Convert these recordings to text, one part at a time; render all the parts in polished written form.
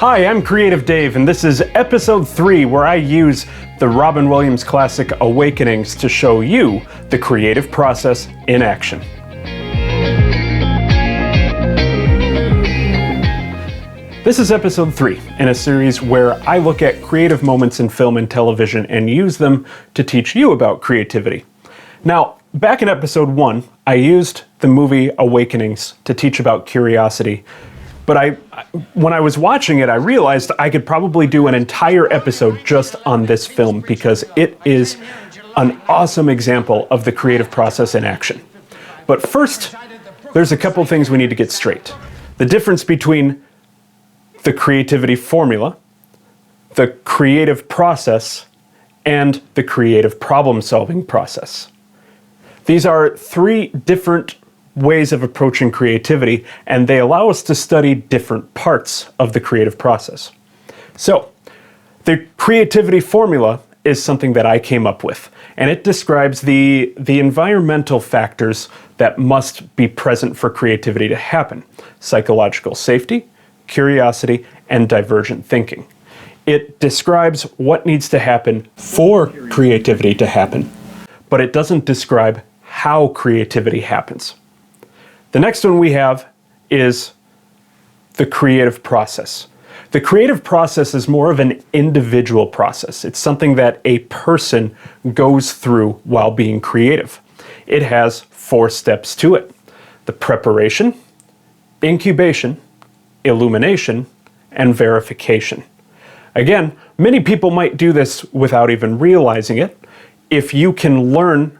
Hi, I'm Creative Dave, and this is episode 3, where I use the Robin Williams classic Awakenings to show you the creative process in action. This is episode 3 in a series where I look at creative moments in film and television and use them to teach you about creativity. Now, back in episode 1, I used the movie Awakenings to teach about curiosity. But when I was watching it, I realized I could probably do an entire episode just on this film because it is an awesome example of the creative process in action. But first, there's a couple things we need to get straight. The difference between the creativity formula, the creative process, and the creative problem-solving process. These are 3 different ways of approaching creativity, and they allow us to study different parts of the creative process. So, the creativity formula is something that I came up with, and it describes the environmental factors that must be present for creativity to happen: psychological safety, curiosity, and divergent thinking. It describes what needs to happen for creativity to happen, but it doesn't describe how creativity happens. The next one we have is the creative process. The creative process is more of an individual process. It's something that a person goes through while being creative. It has 4 steps to it: the preparation, incubation, illumination, and verification. Again, many people might do this without even realizing it. If you can learn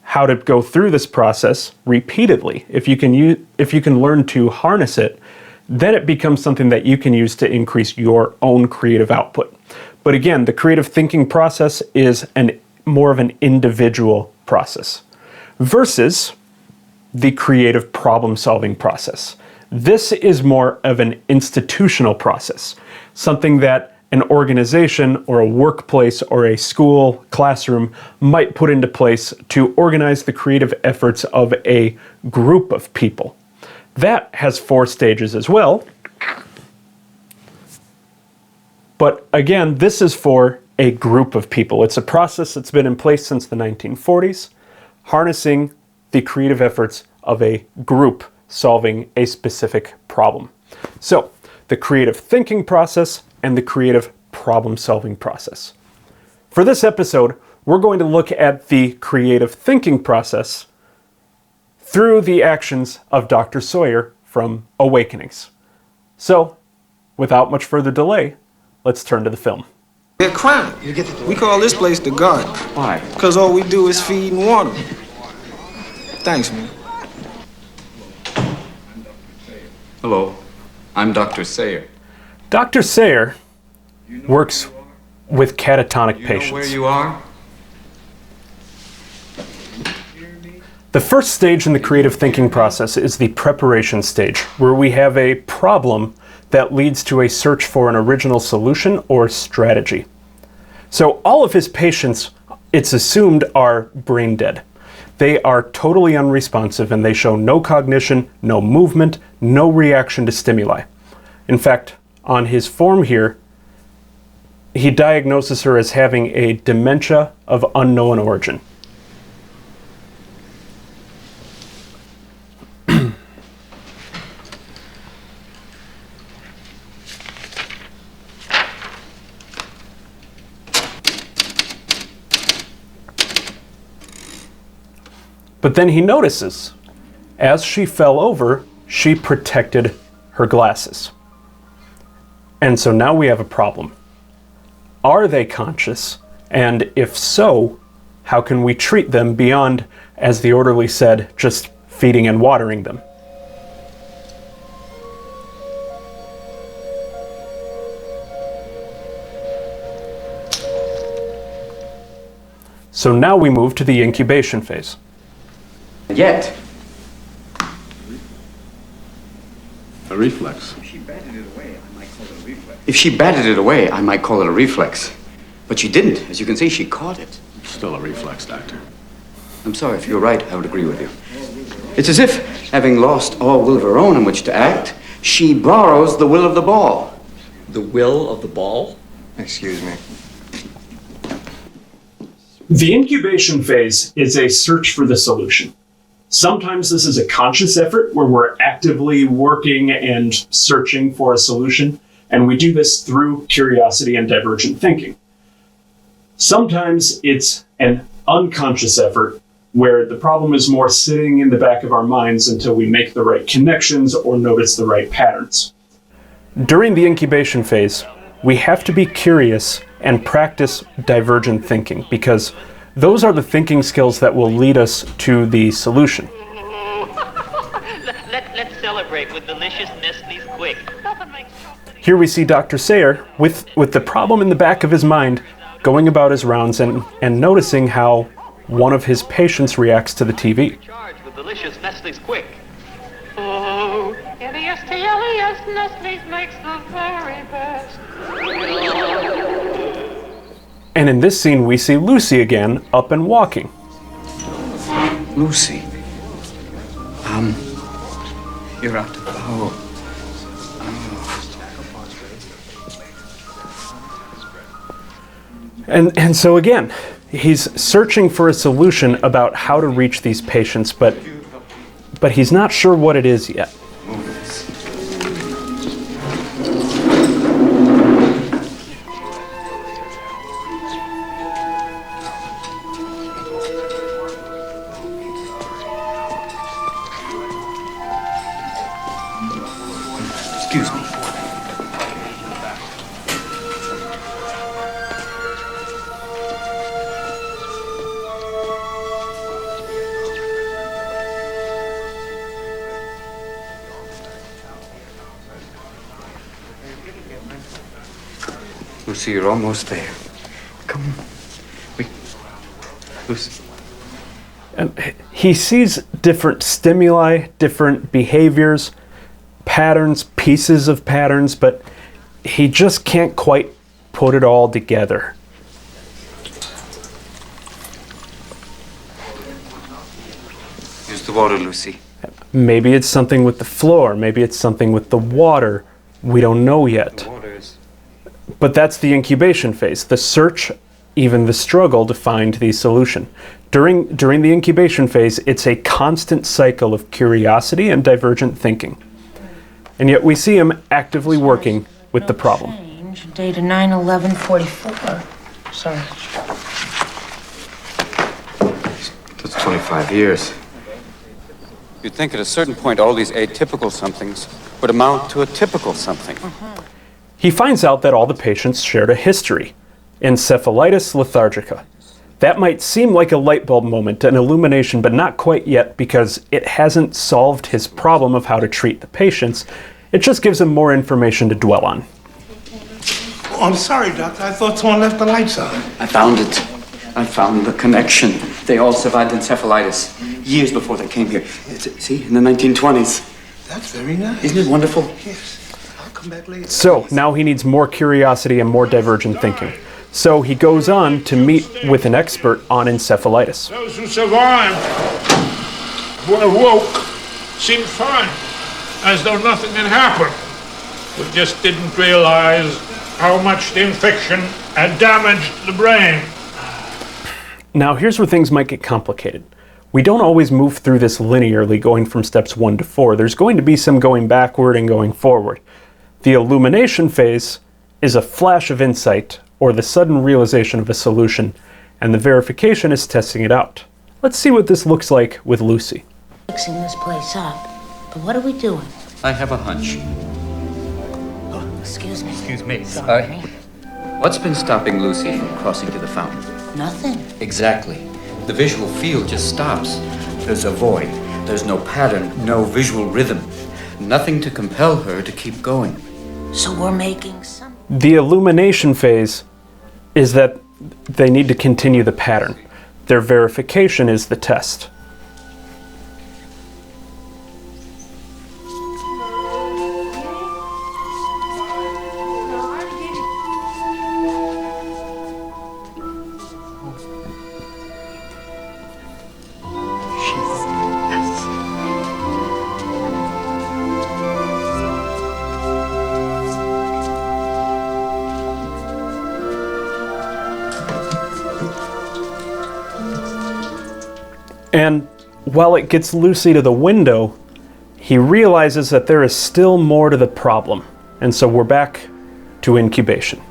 how to go through this process repeatedly, if you can learn to harness it, then it becomes something that you can use to increase your own creative output. But again, the creative thinking process is more of an individual process versus the creative problem-solving process. This is more of an institutional process, something that an organization or a workplace or a school classroom might put into place to organize the creative efforts of a group of people. That has 4 stages as well. But again, this is for a group of people. It's a process that's been in place since the 1940s, harnessing the creative efforts of a group solving a specific problem. So, the creative thinking process and the creative problem-solving process. For this episode, we're going to look at the creative thinking process through the actions of Dr. Sawyer from Awakenings. So, without much further delay, let's turn to the film. They're crime. We call this place the garden. Why? Because all we do is feed and water. Thanks, man. Hello, I'm Dr. Sawyer. Dr. Sawyer works with catatonic You patients. know where you are? The first stage in the creative thinking process is the preparation stage, where we have a problem that leads to a search for an original solution or strategy. So all of his patients, it's assumed, are brain dead. They are totally unresponsive and they show no cognition, no movement, no reaction to stimuli. In fact, on his form here, he diagnoses her as having a dementia of unknown origin. But then he notices, as she fell over, she protected her glasses. And so now we have a problem. Are they conscious? And if so, how can we treat them beyond, as the orderly said, just feeding and watering them? So now we move to the incubation phase. Yet. A reflex. If she batted it away, I might call it a reflex. If she batted it away, I might call it a reflex. But she didn't. As you can see, she caught it. Still a reflex, Doctor. I'm sorry. If you're right, I would agree with you. It's as if, having lost all will of her own in which to act, she borrows the will of the ball. The will of the ball? Excuse me. The incubation phase is a search for the solution. Sometimes this is a conscious effort where we're actively working and searching for a solution, and we do this through curiosity and divergent thinking. Sometimes it's an unconscious effort where the problem is more sitting in the back of our minds until we make the right connections or notice the right patterns. During the incubation phase, we have to be curious and practice divergent thinking because those are the thinking skills that will lead us to the solution. Let's celebrate with delicious Nestle's Quick. Here we see Dr. Sawyer with the problem in the back of his mind going about his rounds and noticing how one of his patients reacts to the TV. Charged with delicious Nestle's Quick. Oh, N-E-S-T-L-E-S, Nestle's makes the very best. And in this scene, we see Lucy again, up and walking. Lucy. You're out of And so again, he's searching for a solution about how to reach these patients, but he's not sure what it is yet. Excuse me. Lucy, you're almost there. Come on. Wait. Lucy. He sees different stimuli, different behaviors, patterns, pieces of patterns, but he just can't quite put it all together. Use the water, Lucy. Maybe it's something with the floor, maybe it's something with the water. We don't know yet. The water is... But that's the incubation phase, the search, even the struggle to find the solution. During the incubation phase, it's a constant cycle of curiosity and divergent thinking. And yet we see him actively working with the problem. Change, dated 9/11/44. Sorry. That's 25 years. You'd think at a certain point all these atypical somethings would amount to a typical something. He finds out that all the patients shared a history, encephalitis lethargica. That might seem like a light bulb moment, an illumination, but not quite yet because it hasn't solved his problem of how to treat the patients. It just gives him more information to dwell on. Oh, I'm sorry, Doctor. I thought someone left the lights on. I found it. I found the connection. They all survived encephalitis years before they came here. See, in the 1920s. That's very nice. Isn't it wonderful? Yes. I'll come back later. So now he needs more curiosity and more divergent thinking. So he goes on to meet with an expert on encephalitis. Those who survived who awoke seemed fine, as though nothing had happened. We just didn't realize how much the infection had damaged the brain. Now here's where things might get complicated. We don't always move through this linearly, going from steps 1 to 4. There's going to be some going backward and going forward. The illumination phase is a flash of insight or the sudden realization of a solution, and the verification is testing it out. Let's see what this looks like with Lucy. Fixing this place up. But what are we doing? I have a hunch. Excuse me. Excuse me. Sorry. What's been stopping Lucy from crossing to the fountain? Nothing. Exactly. The visual field just stops. There's a void. There's no pattern, no visual rhythm. Nothing to compel her to keep going. So we're making some... The illumination phase is that they need to continue the pattern. Their verification is the test. And while it gets Lucy to the window, he realizes that there is still more to the problem. And so we're back to incubation.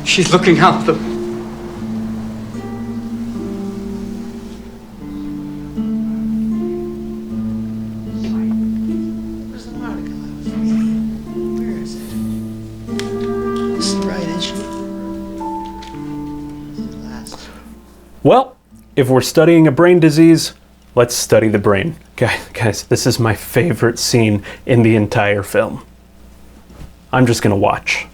She's looking out the... Where's the Monica? Where is it? This is the right issue. This is the last. Well, if we're studying a brain disease, let's study the brain. Guys, this is my favorite scene in the entire film. I'm just gonna watch.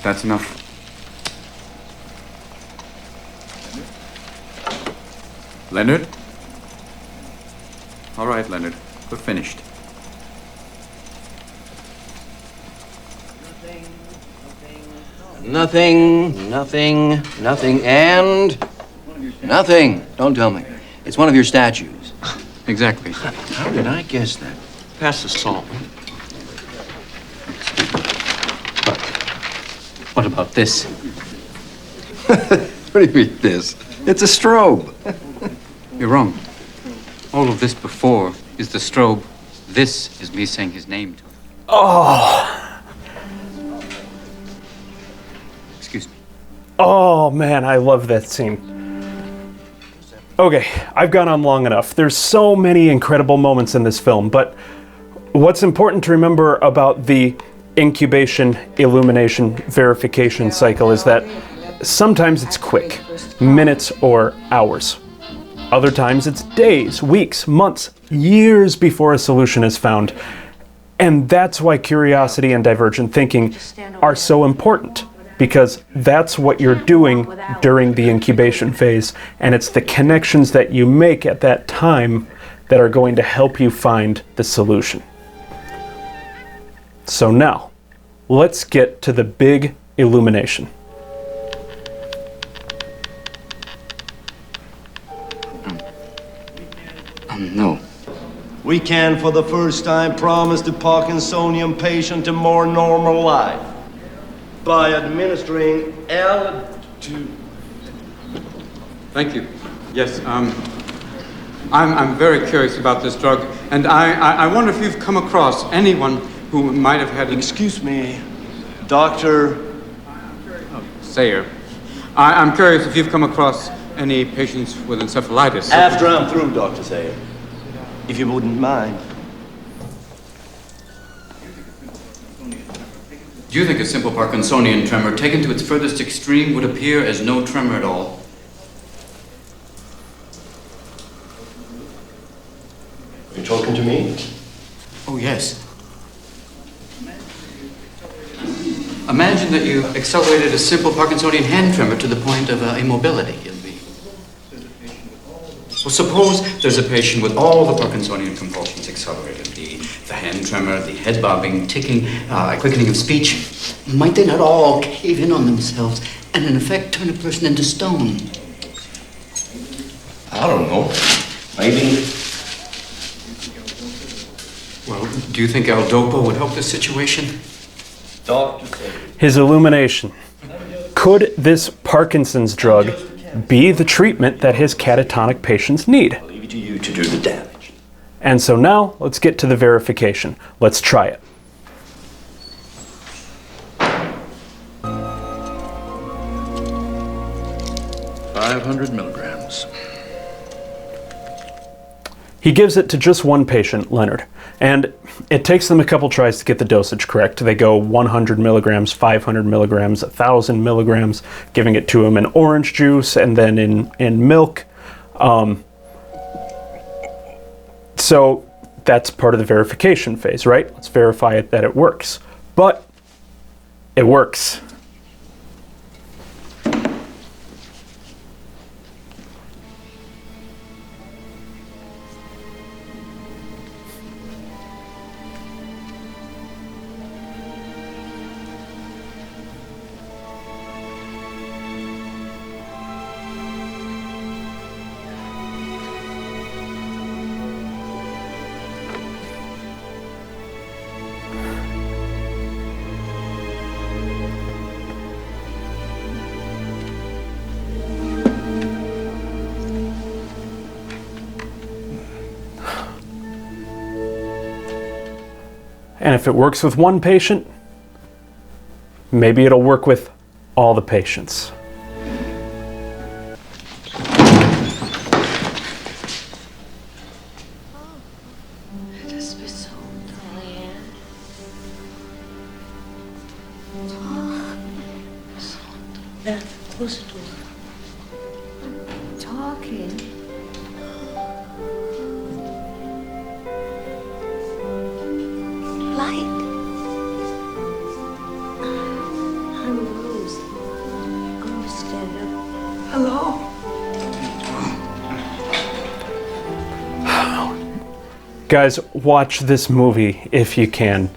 That's enough. Leonard? All right, Leonard. We're finished. Nothing, and nothing. Don't tell me. It's one of your statues. Exactly. How did I guess that? Pass the salt. What about this? What do you mean, this? It's a strobe. You're wrong. All of this before is the strobe. This is me saying his name to him. Oh. Excuse me. Oh man, I love that scene. Okay, I've gone on long enough. There's so many incredible moments in this film, but what's important to remember about the incubation, illumination, verification cycle is that sometimes it's quick, minutes or hours. Other times it's days, weeks, months, years before a solution is found. And that's why curiosity and divergent thinking are so important, because that's what you're doing during the incubation phase, and it's the connections that you make at that time that are going to help you find the solution. So now, let's get to the big illumination. No. We can, for the first time, promise the Parkinsonian patient a more normal life by administering L2. Thank you. Yes, I'm very curious about this drug, and I wonder if you've come across anyone who might have had... Excuse me, Dr. Sawyer. I'm curious if you've come across any patients with encephalitis. After I'm through, Dr. Sawyer, if you wouldn't mind. Do you think a simple Parkinsonian tremor taken to its furthest extreme would appear as no tremor at all? Are you talking to me? Oh, yes. Imagine that you accelerated a simple Parkinsonian hand tremor to the point of immobility. Well, suppose there's a patient with all the Parkinsonian convulsions accelerated. The hand tremor, the head bobbing, ticking, quickening of speech. Might they not all cave in on themselves and in effect turn a person into stone? I don't know. Maybe. Well, do you think L-Dopa would help this situation? Dr. Sawyer. His illumination. Could this Parkinson's drug be the treatment that his catatonic patients need? I'll leave it to you to do the damage. And so now, let's get to the verification. Let's try it. $500 milligrams. He gives it to just one patient, Leonard, and it takes them a couple tries to get the dosage correct. They go 100 milligrams, 500 milligrams, 1,000 milligrams, giving it to him in orange juice and then in milk. So that's part of the verification phase, right? Let's verify it that it works. But it works. And if it works with one patient, maybe it'll work with all the patients. Das bist so toll. Beth, close the door. Talking. Light. I'm Rose. I'm gonna stand up. Hello? Guys, watch this movie if you can.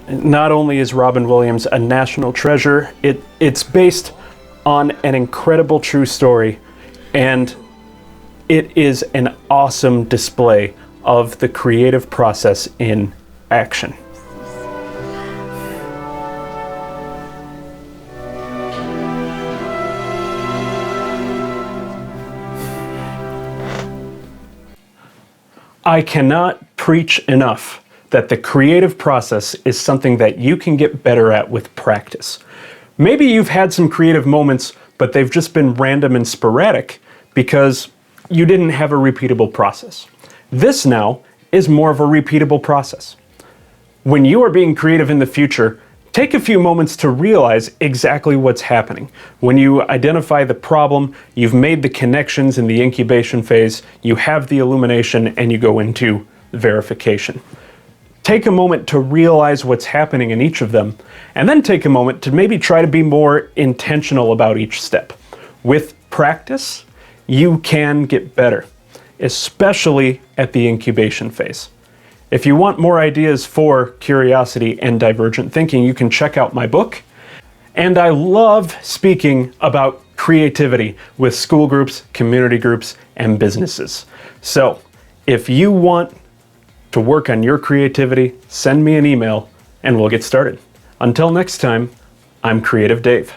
Not only is Robin Williams a national treasure, it's based on an incredible true story, and it is an awesome display of the creative process in action. I cannot preach enough that the creative process is something that you can get better at with practice. Maybe you've had some creative moments, but they've just been random and sporadic because you didn't have a repeatable process. This now is more of a repeatable process. When you are being creative in the future, take a few moments to realize exactly what's happening. When you identify the problem, you've made the connections in the incubation phase, you have the illumination, and you go into verification. Take a moment to realize what's happening in each of them, and then take a moment to maybe try to be more intentional about each step. With practice, you can get better, especially at the incubation phase. If you want more ideas for curiosity and divergent thinking, you can check out my book. And I love speaking about creativity with school groups, community groups, and businesses. So if you want to work on your creativity, send me an email and we'll get started. Until next time, I'm Creative Dave.